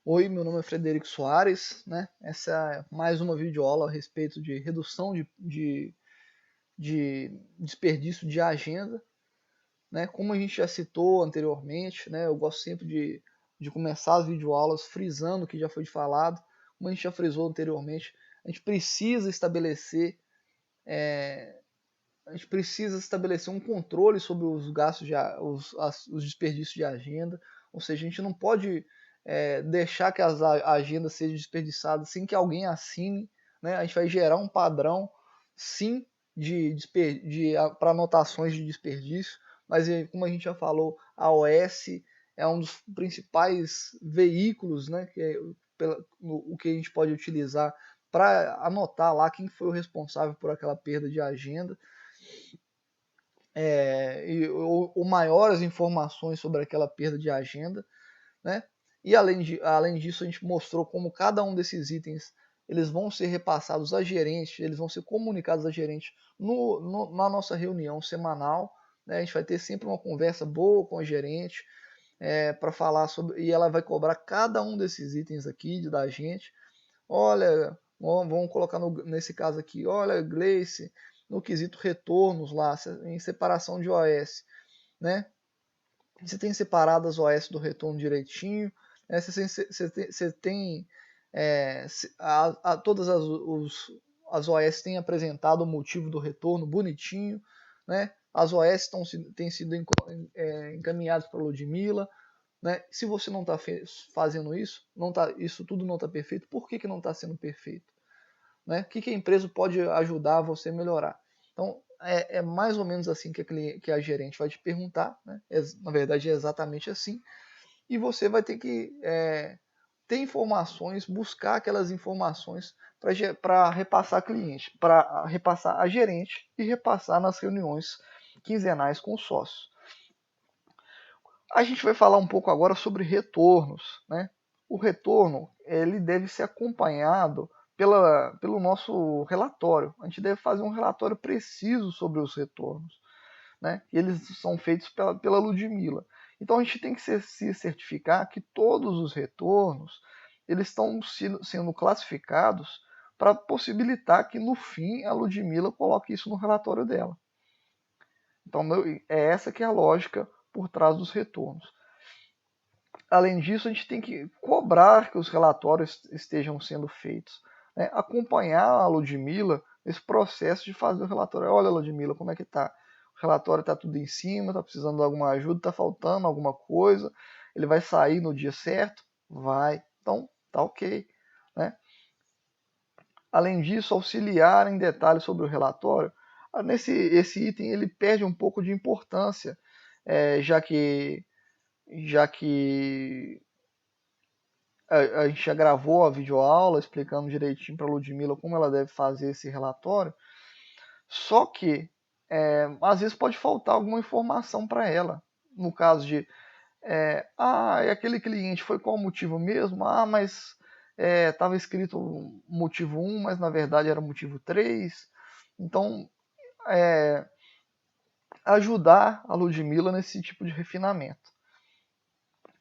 Oi, meu nome é Frederico Soares, né? Essa é mais uma videoaula a respeito de redução de desperdício de agenda, né? Como a gente já citou anteriormente, né? Eu gosto sempre de começar as videoaulas frisando o que já foi falado, como a gente já frisou anteriormente, a gente precisa estabelecer um controle sobre os gastos, os desperdícios de agenda, ou seja, a gente não pode deixar que as agendas sejam desperdiçadas sem que alguém assine, né? A gente vai gerar um padrão, sim, para anotações de desperdício, mas como a gente já falou, a OS é um dos principais veículos, né, o que a gente pode utilizar para anotar lá quem foi o responsável por aquela perda de agenda ou maiores informações sobre aquela perda de agenda, né? E além disso, a gente mostrou como cada um desses itens eles vão ser repassados a gerente, eles vão ser comunicados a gerente na nossa reunião semanal. Né? A gente vai ter sempre uma conversa boa com a gerente para falar sobre, e ela vai cobrar cada um desses itens aqui da gente. Olha, vamos colocar nesse caso aqui, olha, Gleice, no quesito retornos lá, em separação de OS, né? Você tem separado as OS do retorno direitinho, né? Você tem todas as OS têm apresentado o motivo do retorno bonitinho, né? As OS têm sido encaminhadas para a Ludmilla, né? Se você não está fazendo isso, isso tudo não está perfeito, por que não está sendo perfeito? Né? O que a empresa pode ajudar você a melhorar? Então, é mais ou menos assim que a gerente vai te perguntar, né? Na verdade, é exatamente assim. E você vai ter que ter informações, buscar aquelas informações para repassar cliente, para repassar a gerente e repassar nas reuniões quinzenais com os sócios. A gente vai falar um pouco agora sobre retornos, né? O retorno ele deve ser acompanhado pelo nosso relatório. A gente deve fazer um relatório preciso sobre os retornos, né? E eles são feitos pela Ludmilla. Então a gente tem que se certificar que todos os retornos eles estão sendo classificados para possibilitar que no fim a Ludmilla coloque isso no relatório dela. Então é essa que é a lógica por trás dos retornos. Além disso, a gente tem que cobrar que os relatórios estejam sendo feitos, né? Acompanhar a Ludmilla nesse processo de fazer o relatório. Olha, Ludmilla, como é que tá? O relatório está tudo em cima, está precisando de alguma ajuda, está faltando alguma coisa. Ele vai sair no dia certo? Vai. Então, tá ok, né? Além disso, auxiliar em detalhes sobre o relatório. Esse item ele perde um pouco de importância, já que a gente já gravou a videoaula explicando direitinho para a Ludmilla como ela deve fazer esse relatório, só que às vezes pode faltar alguma informação para ela. No caso de, aquele cliente foi qual o motivo mesmo? Mas estava escrito motivo 1, mas na verdade era motivo 3. Então, ajudar a Ludmilla nesse tipo de refinamento.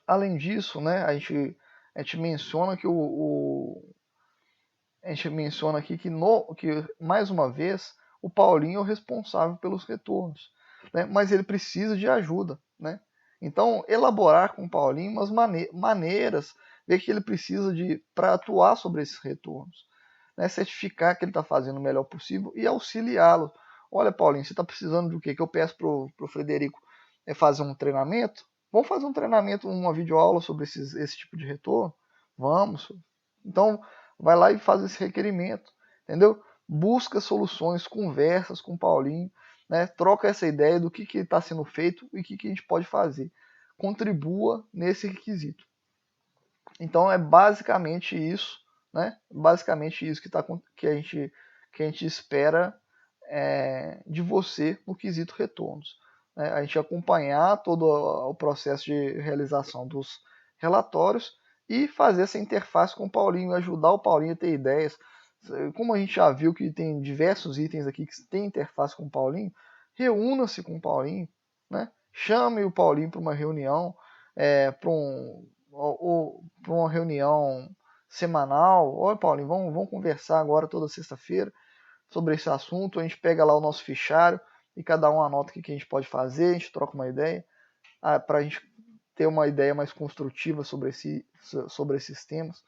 Além disso, né, a gente menciona que a gente menciona aqui que mais uma vez, o Paulinho é o responsável pelos retornos, né? Mas ele precisa de ajuda, né? Então, elaborar com o Paulinho umas maneiras, ver que ele precisa de para atuar sobre esses retornos, né? Certificar que ele está fazendo o melhor possível e auxiliá-lo. Olha, Paulinho, você está precisando do quê? Que eu peço pro Frederico fazer um treinamento? Vamos fazer um treinamento, uma videoaula sobre esse tipo de retorno? Vamos. Então, vai lá e faz esse requerimento, entendeu? Busca soluções, conversas com o Paulinho, né? Troca essa ideia do que está sendo feito e o que a gente pode fazer. Contribua nesse requisito. Então é basicamente isso, né? Basicamente isso que a gente espera de você no quesito retornos. Né? A gente acompanhar todo o processo de realização dos relatórios e fazer essa interface com o Paulinho, ajudar o Paulinho a ter ideias. Como a gente já viu que tem diversos itens aqui que tem interface com o Paulinho, reúna-se com o Paulinho, né? Chame o Paulinho para uma reunião, para uma reunião semanal. Oi, Paulinho, vamos conversar agora toda sexta-feira sobre esse assunto. A gente pega lá o nosso fichário e cada um anota o que a gente pode fazer, a gente troca uma ideia para a gente ter uma ideia mais construtiva sobre esses temas.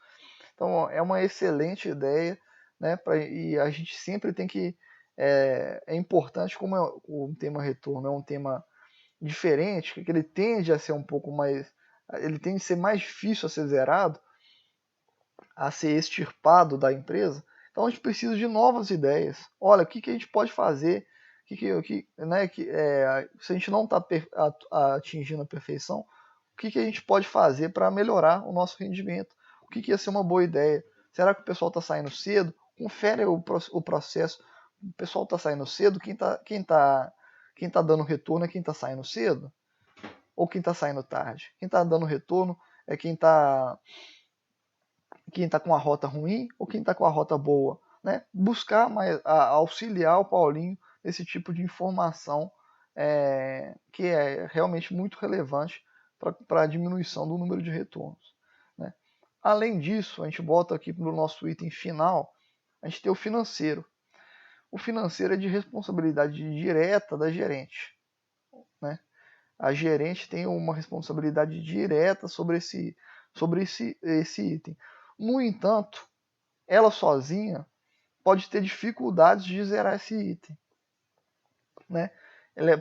Então, é uma excelente ideia, né? E a gente sempre tem que. É importante, como o tema retorno é um tema diferente, que ele tende a ser um pouco mais. Ele tende a ser mais difícil a ser zerado, a ser extirpado da empresa. Então, a gente precisa de novas ideias. Olha, o que a gente pode fazer? Se a gente não está atingindo a perfeição, o que a gente pode fazer para melhorar o nosso rendimento? O que ia ser uma boa ideia? Será que o pessoal está saindo cedo? Confere o processo. O pessoal está saindo cedo? Quem tá dando retorno é quem está saindo cedo? Ou quem está saindo tarde? Quem está dando retorno é quem está com a rota ruim ou quem está com a rota boa? Né? Buscar auxiliar o Paulinho nesse tipo de informação que é realmente muito relevante para a diminuição do número de retornos. Né? Além disso, a gente volta aqui para o nosso item final, a gente tem o financeiro. O financeiro é de responsabilidade direta da gerente. Né? A gerente tem uma responsabilidade direta sobre esse item. No entanto, ela sozinha pode ter dificuldades de zerar esse item. Né?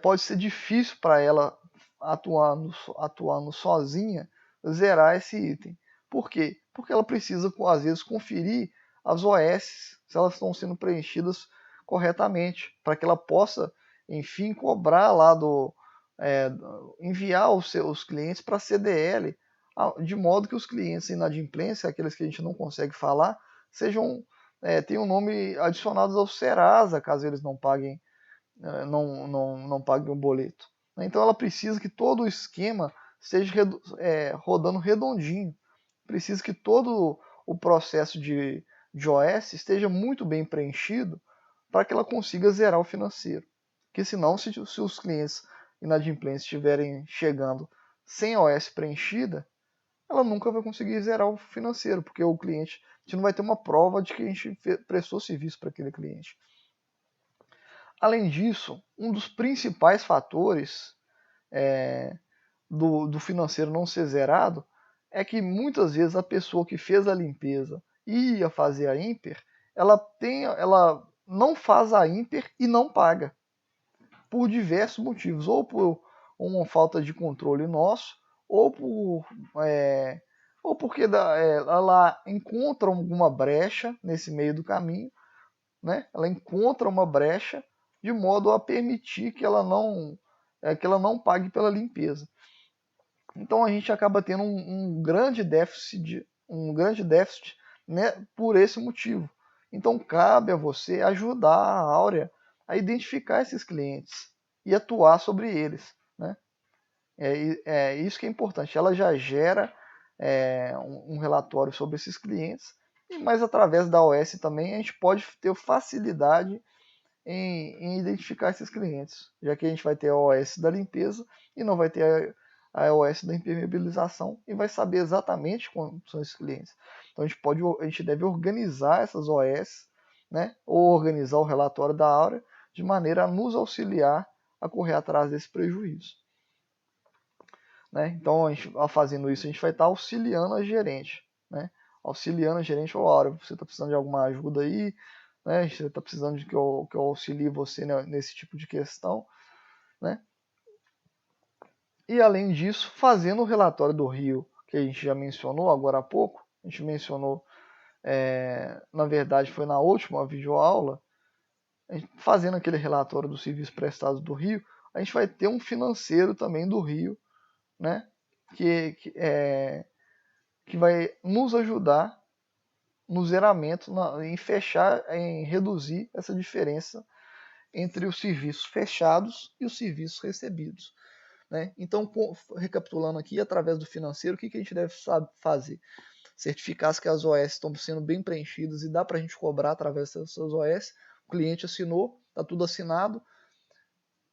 Pode ser difícil para ela atuando sozinha zerar esse item. Por quê? Porque ela precisa, às vezes, conferir as OS se elas estão sendo preenchidas corretamente, para que ela possa, enfim, cobrar lá enviar os seus clientes para a CDL, de modo que os clientes inadimplência, aqueles que a gente não consegue falar, tenham um nome adicionados ao Serasa, caso eles não paguem não pague o boleto. Então ela precisa que todo o esquema esteja rodando redondinho. Precisa que todo o processo de OS esteja muito bem preenchido para que ela consiga zerar o financeiro. Porque senão, se os clientes inadimplentes estiverem chegando sem a OS preenchida, ela nunca vai conseguir zerar o financeiro, porque o cliente, a gente não vai ter uma prova de que a gente prestou serviço para aquele cliente. Além disso, um dos principais fatores do financeiro não ser zerado é que muitas vezes a pessoa que fez a limpeza e ia fazer a IMPER, ela não faz a IMPER e não paga, por diversos motivos, ou por uma falta de controle nosso, ou porque ela encontra alguma brecha nesse meio do caminho, né? Ela encontra uma brecha de modo a permitir que ela não pague pela limpeza. Então a gente acaba tendo um grande déficit, né, por esse motivo. Então cabe a você ajudar a Áurea a identificar esses clientes e atuar sobre eles. Né? É isso que é importante. Ela já gera um relatório sobre esses clientes, mas através da OS também a gente pode ter facilidade em identificar esses clientes, já que a gente vai ter a OS da limpeza e não vai ter a OS da impermeabilização e vai saber exatamente quantos são esses clientes. Então a gente deve organizar essas OS, né, ou organizar o relatório da Áurea de maneira a nos auxiliar a correr atrás desse prejuízo. Né? Então, fazendo isso, a gente vai estar auxiliando a gerente. Né? Auxiliando a gerente, Áurea, você está precisando de alguma ajuda aí, né? Você está precisando de que eu auxilie você nesse tipo de questão. Né? E, além disso, fazendo o relatório do Rio, que a gente já mencionou agora há pouco, a gente mencionou, na verdade, foi na última videoaula, fazendo aquele relatório dos serviços prestados do Rio, a gente vai ter um financeiro também do Rio, né? Que vai nos ajudar no zeramento, em reduzir essa diferença entre os serviços fechados e os serviços recebidos. Né? Então, recapitulando aqui, através do financeiro, o que a gente deve fazer? Certificar que as OS estão sendo bem preenchidas e dá para a gente cobrar através dessas OS. O cliente assinou, está tudo assinado.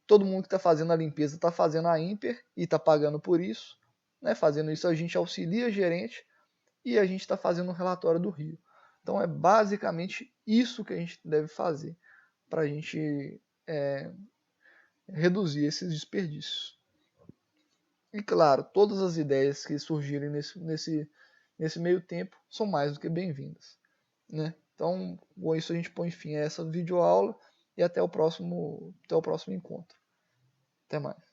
Todo mundo que está fazendo a limpeza está fazendo a IMPER e está pagando por isso. Né? Fazendo isso, a gente auxilia a gerente e a gente está fazendo um relatório do rio. Então é basicamente isso que a gente deve fazer para a gente reduzir esses desperdícios. E claro, todas as ideias que surgirem nesse meio tempo são mais do que bem-vindas, né? Então, com isso a gente põe fim a essa videoaula e até o próximo encontro. Até mais.